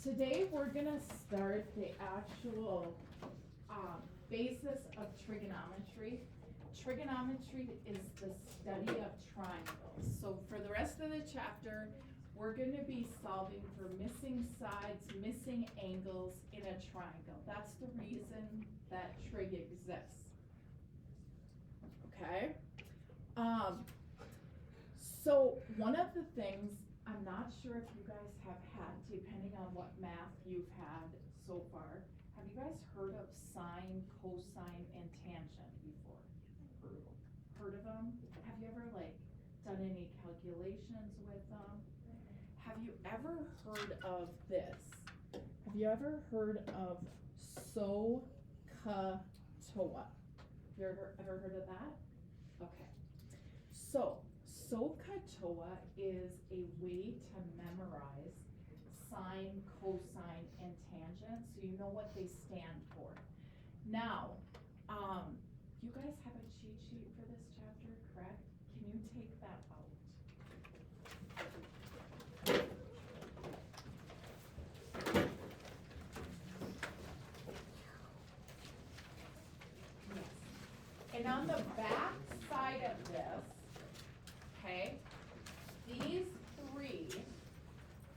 Today we're gonna start the actual basis of trigonometry. Trigonometry is the study of triangles. So for the rest of the chapter, we're gonna be solving for missing sides, missing angles in a triangle. That's the reason that trig exists. Okay? So one of the things, I'm not sure if you guys have had, depending on what math you've had so far, have you guys heard of sine, cosine, and tangent before? Heard of them? Have you ever done any calculations with them? Have you ever heard of this? Have you ever heard of SOHCAHTOA? Have you ever heard of that? Okay. So SOHCAHTOA is a way to memorize sine, cosine, and tangent, so you know what they stand for. Now, you guys have a cheat sheet for this chapter, correct? Can you take that out? Yes. And on the back side of this, okay, these three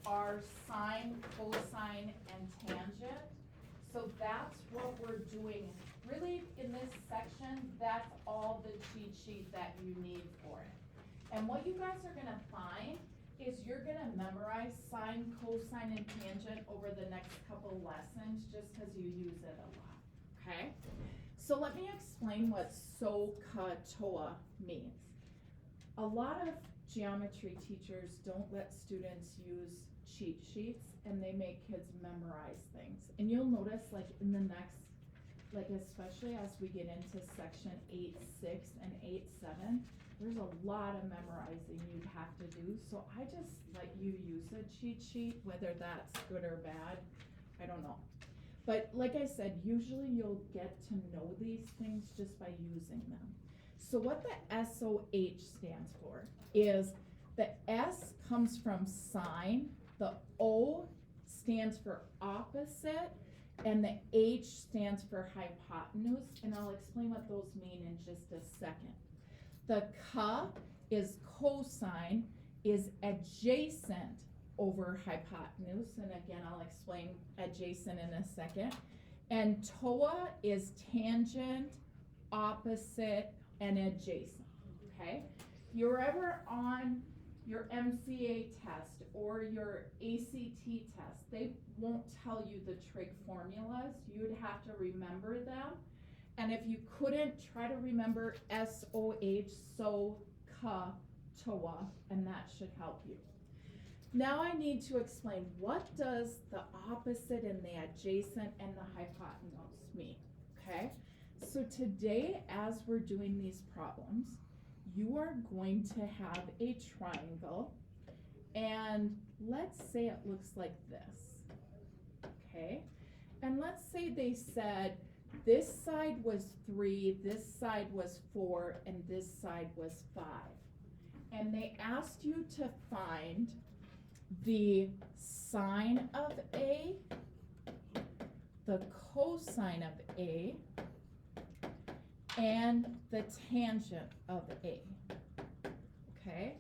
are sine, cosine, and tangent. So that's what we're doing. Really, in this section, that's all the cheat sheet that you need for it. And what you guys are gonna find is you're gonna memorize sine, cosine, and tangent over the next couple lessons just because you use it a lot, okay? So let me explain what SOHCAHTOA means. A lot of geometry teachers don't let students use cheat sheets and they make kids memorize things. And you'll notice in the next, especially as we get into section 8.6 and 8.7, there's a lot of memorizing you'd have to do. So I just let you use a cheat sheet, whether that's good or bad, I don't know. But like I said, usually you'll get to know these things just by using them. So what the SOH stands for is the S comes from sine, the O stands for opposite, and the H stands for hypotenuse, and I'll explain what those mean in just a second. The K is cosine, is adjacent over hypotenuse, and again I'll explain adjacent in a second. And TOA is tangent, opposite, and adjacent, okay? If you're ever on your MCA test or your ACT test, they won't tell you the trig formulas. You'd have to remember them. And if you couldn't, try to remember SOH, SOHCAHTOA, and that should help you. Now I need to explain, what does the opposite and the adjacent and the hypotenuse mean, okay? So today, as we're doing these problems, you are going to have a triangle, and let's say it looks like this, okay? And let's say they said this side was 3, this side was 4, and this side was 5. And they asked you to find the sine of A, the cosine of A, and the tangent of A, okay?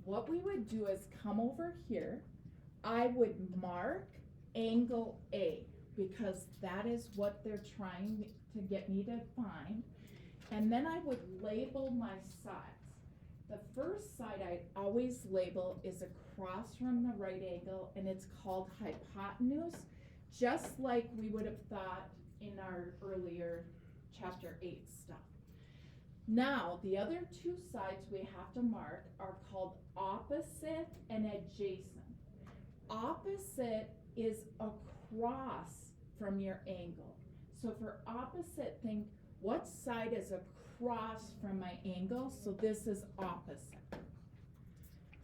What we would do is come over here. I would mark angle A because that is what they're trying to get me to find. And then I would label my sides. The first side I always label is across from the right angle, and it's called hypotenuse, just like we would have thought in our earlier chapter 8 stuff. Now, the other two sides we have to mark are called opposite and adjacent. Opposite is across from your angle. So for opposite, think what side is across from my angle? So this is opposite.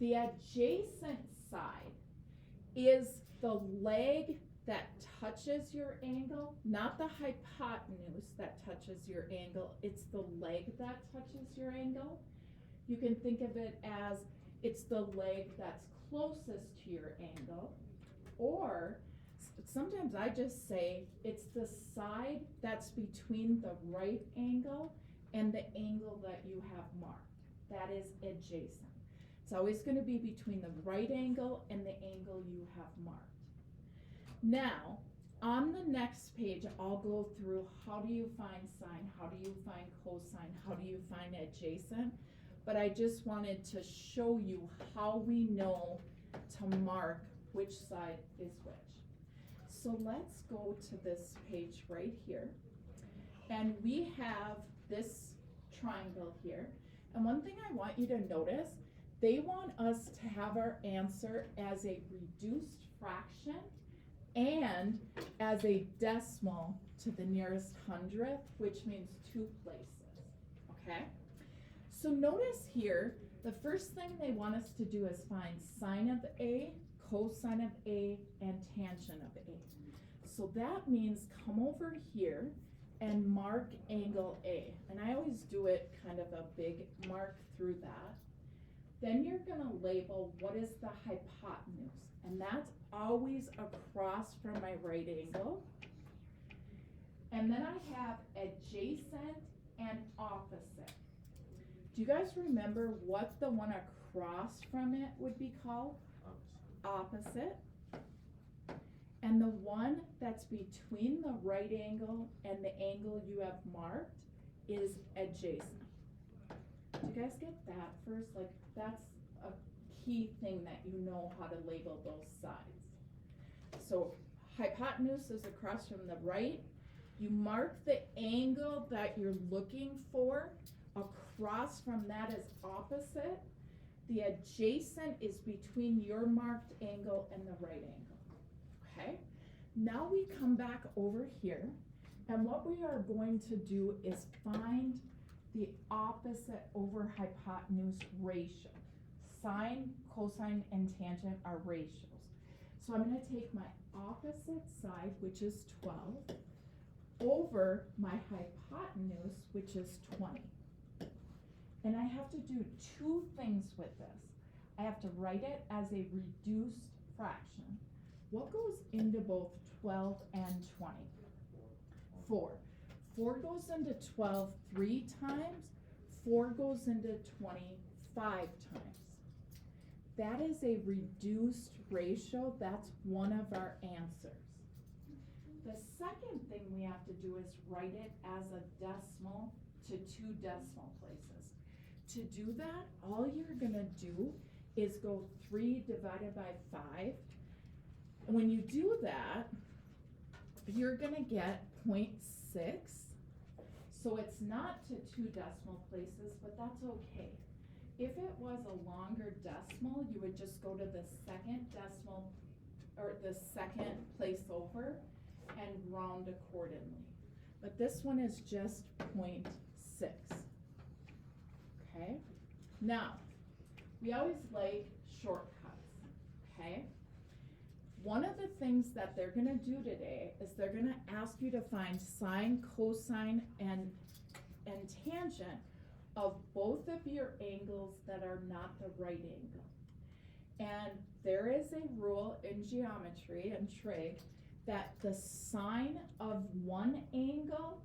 The adjacent side is the leg that touches your angle, not the hypotenuse that touches your angle, it's the leg that touches your angle. You can think of it as it's the leg that's closest to your angle, or but sometimes I just say it's the side that's between the right angle and the angle that you have marked. That is adjacent. It's always going to be between the right angle and the angle you have marked. Now, on the next page, I'll go through how do you find sine, how do you find cosine, how do you find adjacent, but I just wanted to show you how we know to mark which side is which. So let's go to this page right here, and we have this triangle here, and one thing I want you to notice, they want us to have our answer as a reduced fraction and as a decimal to the nearest hundredth, which means 2 places, okay? So notice here, the first thing they want us to do is find sine of A, cosine of A, and tangent of A. So that means come over here and mark angle A. And I always do it kind of a big mark through that. Then you're gonna label what is the hypotenuse. And that's always across from my right angle. And then I have adjacent and opposite. Do you guys remember what the one across from it would be called? Opposite. And the one that's between the right angle and the angle you have marked is adjacent. Do you guys get that first? Like, that's a key thing that you know how to label those sides. So hypotenuse is across from the right. You mark the angle that you're looking for. Across from that is opposite. The adjacent is between your marked angle and the right angle. Okay? Now we come back over here, and what we are going to do is find the opposite over hypotenuse ratio. Sine, cosine, and tangent are ratios. So I'm going to take my opposite side, which is 12, over my hypotenuse, which is 20. And I have to do 2 things with this. I have to write it as a reduced fraction. What goes into both 12 and 20? 4. 4 goes into 12 3 times. 4 goes into 20 5 times. That is a reduced ratio. That's one of our answers. The second thing we have to do is write it as a decimal to 2 decimal places. To do that, all you're gonna do is go 3 divided by 5. And when you do that, you're gonna get 0.6. So it's not to 2 decimal places, but that's okay. If it was a longer decimal, you would just go to the second decimal, or the second place over, and round accordingly. But this one is just 0.6. Okay? Now, we always like shortcuts, okay? One of the things that they're gonna do today is they're gonna ask you to find sine, cosine, and tangent of both of your angles that are not the right angle. And there is a rule in geometry and trig that the sine of one angle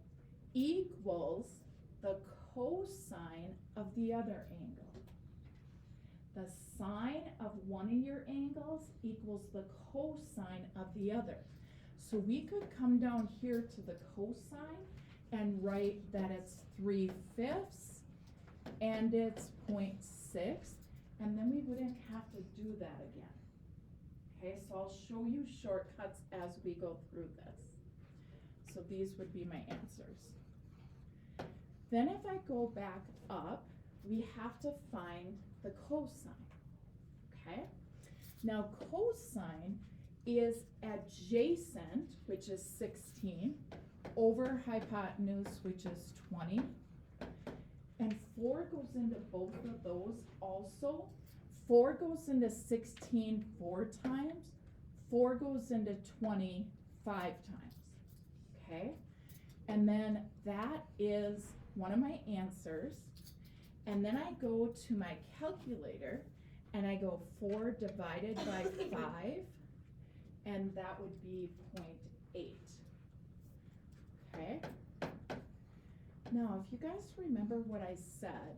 equals the cosine of the other angle. The sine of one of your angles equals the cosine of the other. So we could come down here to the cosine and write that it's 3/5 and it's 0.6, and then we wouldn't have to do that again. Okay, so I'll show you shortcuts as we go through this. So these would be my answers. Then if I go back up, we have to find the cosine, okay? Now cosine is adjacent, which is 16, over hypotenuse, which is 20. And 4 goes into both of those also. 4 goes into 16 4 times. 4 goes into 20 5 times, okay? And then that is one of my answers. And then I go to my calculator and I go 4 divided by 5. And and that would be 0.8. Okay? Now, if you guys remember what I said,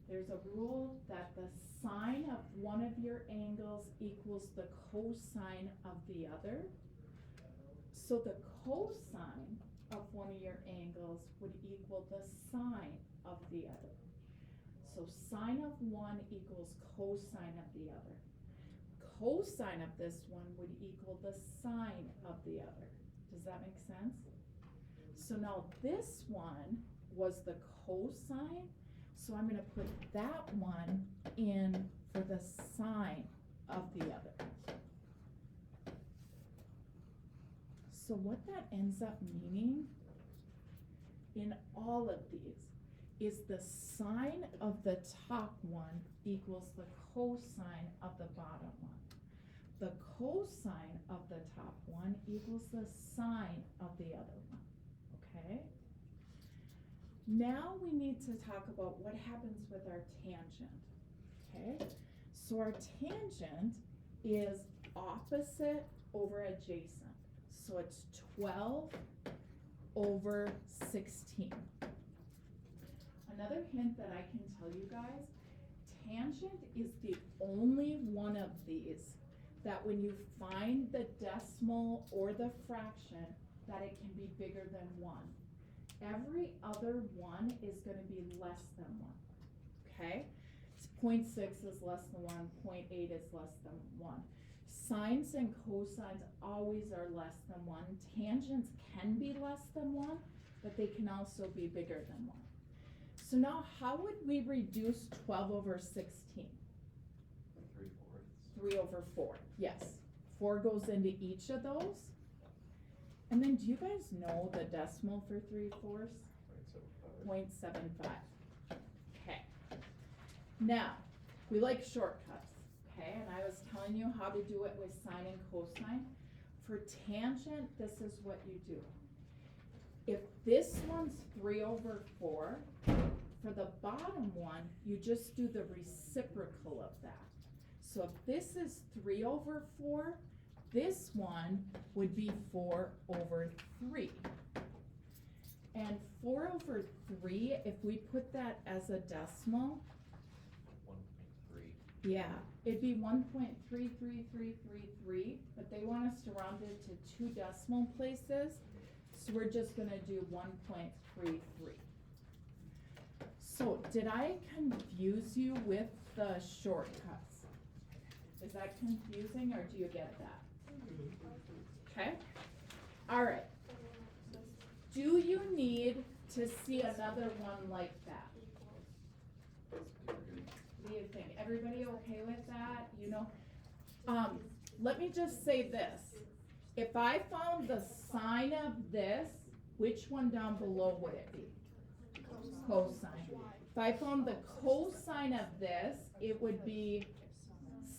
there's a rule that the sine of one of your angles equals the cosine of the other. So the cosine of one of your angles would equal the sine of the other. So sine of one equals cosine of the other. Cosine of this one would equal the sine of the other. Does that make sense? So now this one was the cosine, so I'm going to put that one in for the sine of the other. So what that ends up meaning in all of these is the sine of the top one equals the cosine of the bottom one. The cosine of the top one equals the sine of the other one, okay? Now we need to talk about what happens with our tangent, okay? So our tangent is opposite over adjacent. So it's 12 over 16. Another hint that I can tell you guys, tangent is the only one of these that when you find the decimal or the fraction, that it can be bigger than 1. Every other one is going to be less than 1, okay? 0.6 is less than 1, 0.8 is less than 1. Sines and cosines always are less than 1. Tangents can be less than 1, but they can also be bigger than 1. So now how would we reduce 12 over 16? 3 over 4, yes. 4 goes into each of those. And then do you guys know the decimal for 3/4? 0.75. Okay. Now, we like shortcuts, okay? And I was telling you how to do it with sine and cosine. For tangent, this is what you do. If this one's 3 over 4, for the bottom one, you just do the reciprocal of that. So if this is 3 over 4, this one would be 4 over 3. And 4 over 3, if we put that as a decimal, 1.3. yeah, it'd be 1.33333, but they want us to round it to 2 decimal places, so we're just going to do 1.33. So did I confuse you with the shortcuts? Is that confusing, or do you get that? Okay. All right. Do you need to see another one like that? What do you think? Everybody okay with that? You know, let me just say this. If I found the sine of this, which one down below would it be? Cosine. If I found the cosine of this, it would be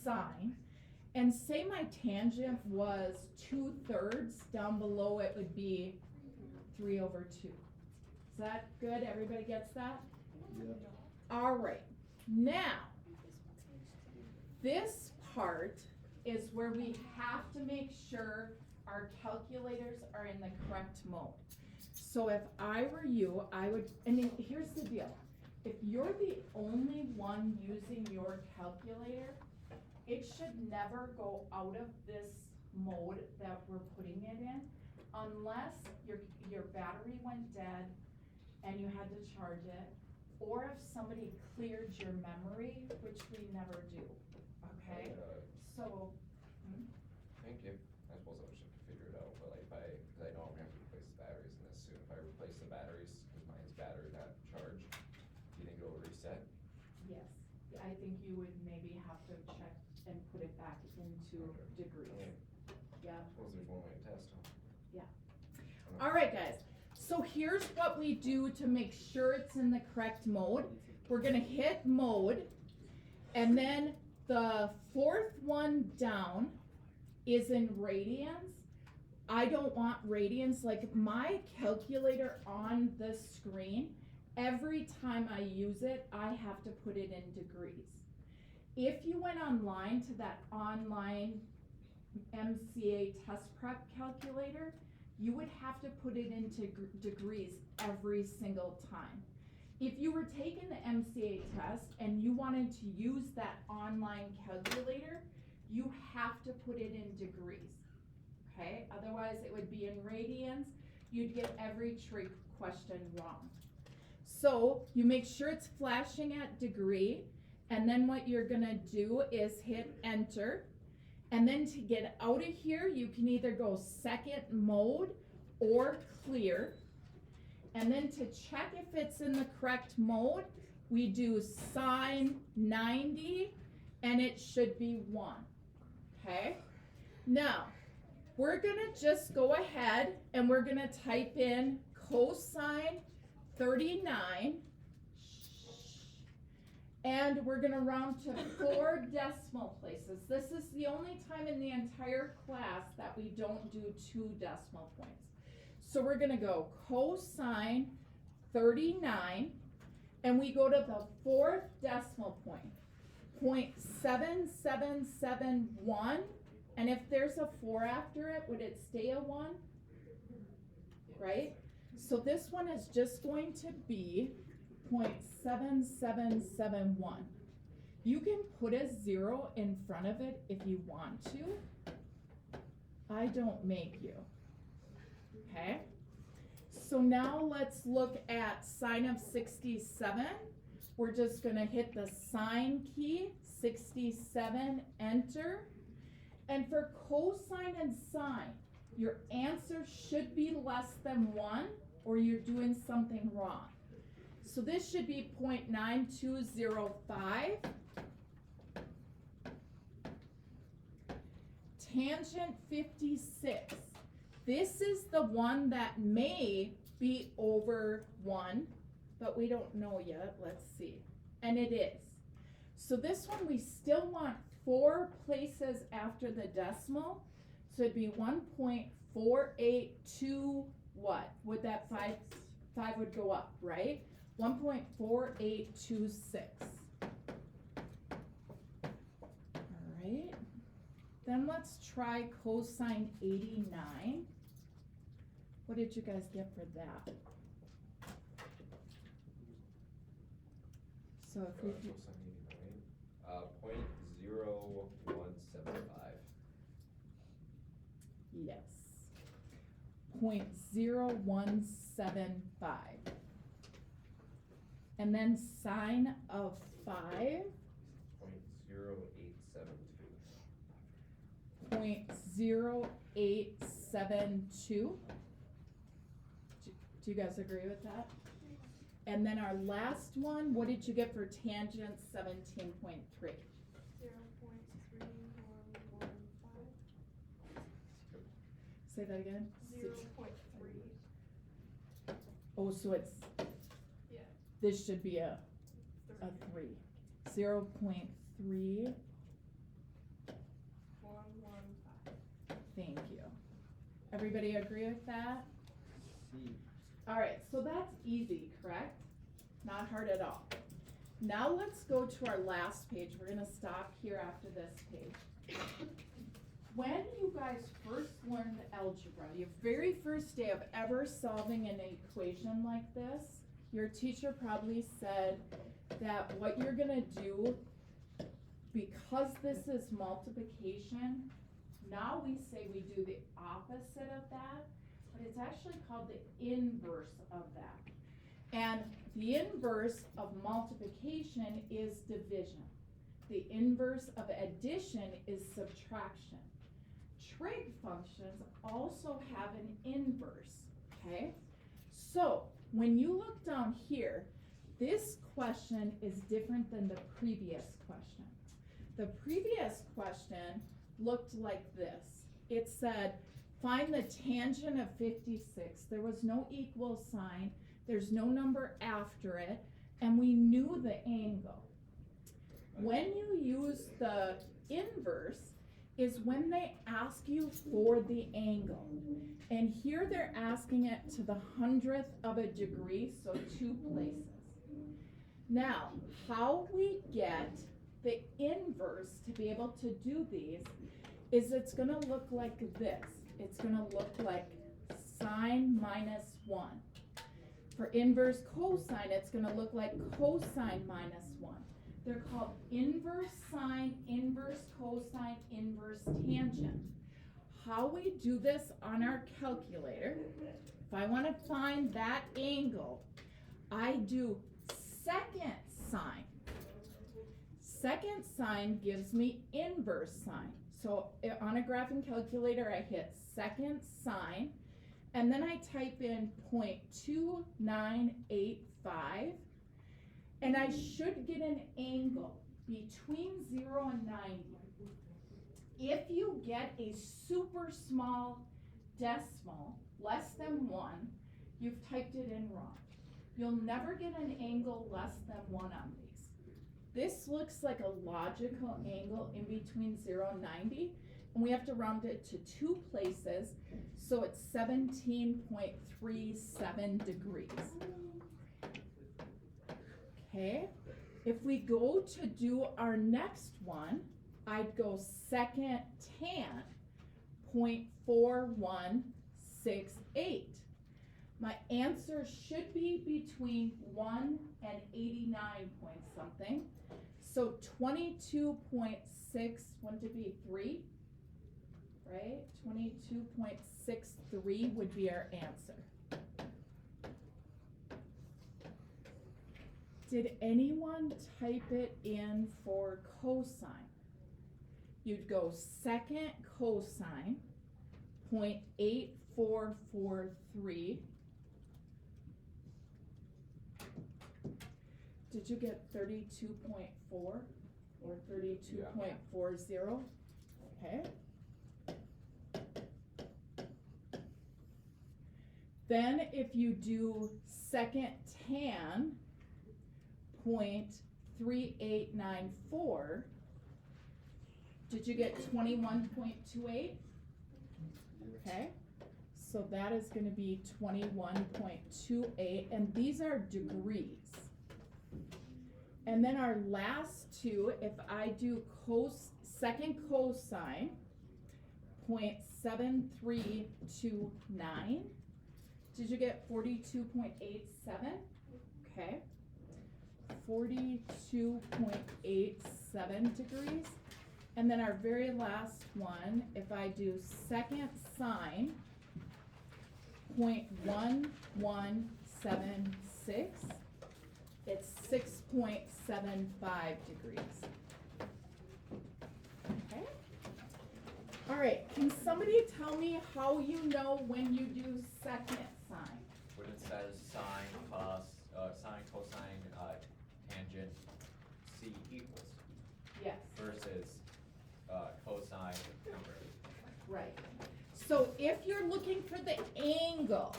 sine. And say my tangent was 2/3, down below it would be 3 over 2. Is that good? Everybody gets that? Yeah. All right. Now, this part is where we have to make sure our calculators are in the correct mode. So if I were you, I would, and here's the deal. If you're the only one using your calculator, it should never go out of this mode that we're putting it in unless your battery went dead and you had to charge it, or if somebody cleared your memory, which we never do, okay? So, Thank you. I suppose I should figure it out, but like because I know I'm gonna have to replace the batteries in this soon. If I replace the batteries, because mine's battery not charged, do you think it'll reset? yes, I think you would maybe have to check and put it back into degrees. Okay. Yeah. I suppose there's one way to test, huh? Yeah. All right, guys. So here's what we do to make sure it's in the correct mode. We're gonna hit mode, and then the 4th one down is in radians. I don't want radians. Like my calculator on the screen, every time I use it, I have to put it in degrees. If you went online to that online MCA test prep calculator, you would have to put it into degrees every single time. If you were taking the MCA test and you wanted to use that online calculator, you have to put it in degrees, okay? Otherwise it would be in radians. You'd get every trig question wrong. So you make sure it's flashing at degree, and then what you're gonna do is hit enter. And then to get out of here, you can either go second mode or clear. And then to check if it's in the correct mode, we do sine 90, and it should be 1, okay? Now, we're gonna just go ahead and we're gonna type in cosine 39, and we're gonna round to 4 decimal places. This is the only time in the entire class that we don't do 2 decimal points. So we're gonna go cosine 39, and we go to the 4th decimal point, 0.7771, and if there's a 4 after it, would it stay a 1? Right? So this one is just going to be 0.7771. You can put a 0 in front of it if you want to. I don't make you. Okay? So now let's look at sine of 67. We're just going to hit the sine key, 67, enter. And for cosine and sine, your answer should be less than 1 or you're doing something wrong. So this should be 0.9205. Tangent 56. This is the one that may be over 1, but we don't know yet. Let's see. And it is. So this one we still want 4 places after the decimal. So it'd be 1.482 what? Would that 5 would go up, right? 1.4826. All right. Then let's try cosine 89. What did you guys get for that? So if we do cosine 89, 0.0175. yes, 0.0175. And then sine of 5. 0.0872. 0.0872. Do you guys agree with that? And then our last one, what did you get for tangent 17.3? 0.3115. Say that again? 0.3. Oh, so it's, Yeah. this should be a 3. 0.3. 115. Thank you. Everybody agree with that? All right, so that's easy, correct? Not hard at all. Now let's go to our last page. We're gonna stop here after this page. When you guys first learned algebra, your very first day of ever solving an equation like this, your teacher probably said that what you're gonna do, because this is multiplication, now we say we do the opposite of that, but it's actually called the inverse of that. And the inverse of multiplication is division. The inverse of addition is subtraction. Trig functions also have an inverse, okay? So when you look down here, this question is different than the previous question. The previous question looked like this. It said, find the tangent of 56. There was no equal sign. There's no number after it. And we knew the angle. When you use the inverse is when they ask you for the angle. And here they're asking it to the 100th of a degree, so 2 places. Now, how we get the inverse to be able to do these is it's gonna look like this. It's gonna look like sine minus 1. For inverse cosine, it's gonna look like cosine minus 1. They're called inverse sine, inverse cosine, inverse tangent. How we do this on our calculator, if I want to find that angle, I do second sine. Second sine gives me inverse sine. So on a graphing calculator, I hit second sine, and then I type in 0.2985, and I should get an angle between 0 and 90. If you get a super small decimal, less than 1, you've typed it in wrong. You'll never get an angle less than 1 on these. This looks like a logical angle in between 0 and 90, and we have to round it to 2 places, so it's 17.37 degrees. Okay, if we go to do our next one, I'd go second tan, 0.4168. My answer should be between 1 and 89 point something. So 22.6, wouldn't it be 3? Right? 22.63 would be our answer. Did anyone type it in for cosine? You'd go second cosine, 0.8443. Did you get 32.4 or 32.40? Okay. Then if you do second tan, 0.3894, did you get 21.28? Okay, so that is going to be 21.28, and these are degrees. And then our last two, if I do second cosine, 0.7329, did you get 42.87? Okay, 42.87 degrees. And then our very last one, if I do second sine, 0.1176, it's 6.75 degrees. Okay. All right, can somebody tell me how you know when you do second sine? When it says sine, cosine, tangent, C equals Yes. versus cosine number. Right. So if you're looking for the angle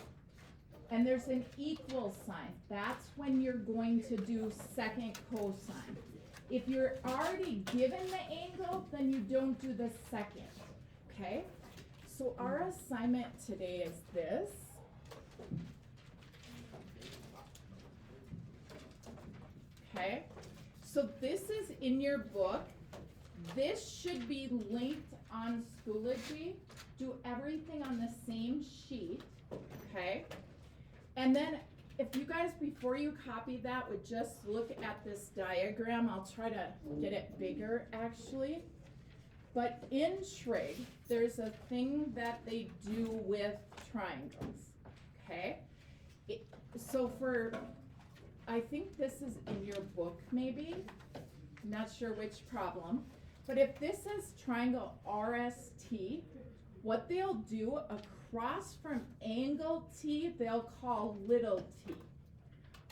and there's an equal sign, that's when you're going to do second cosine. If you're already given the angle, then you don't do the second. Okay? So our assignment today is this. Okay? So this is in your book. This should be linked on Schoology. Do everything on the same sheet, okay? And then if you guys, before you copy that, would just look at this diagram. I'll try to get it bigger actually. But in trig, there's a thing that they do with triangles, okay? So I think this is in your book maybe. I'm not sure which problem. But if this says triangle RST, what they'll do across from angle T, they'll call little t.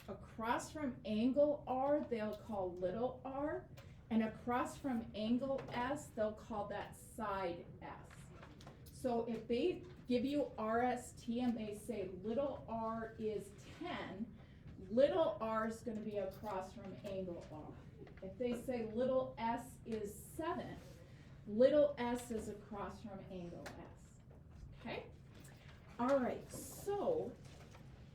Across from angle R, they'll call little r. And across from angle S, they'll call that side S. So if they give you RST and they say little r is 10, little r is going to be across from angle R. If they say little s is 7, little s is across from angle S. Okay? All right, so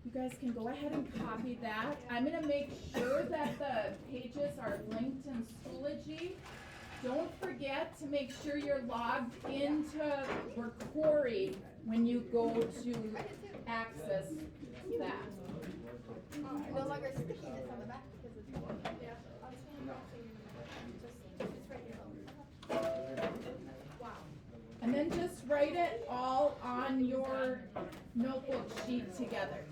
you guys can go ahead and copy that. I'm going to make sure that the pages are linked in Schoology. Don't forget to make sure you're logged into Recori when you go to access that. No longer stickiness on the back because it's, yeah, I was thinking about just right here. Wow. And then just write it all on your notebook sheet together.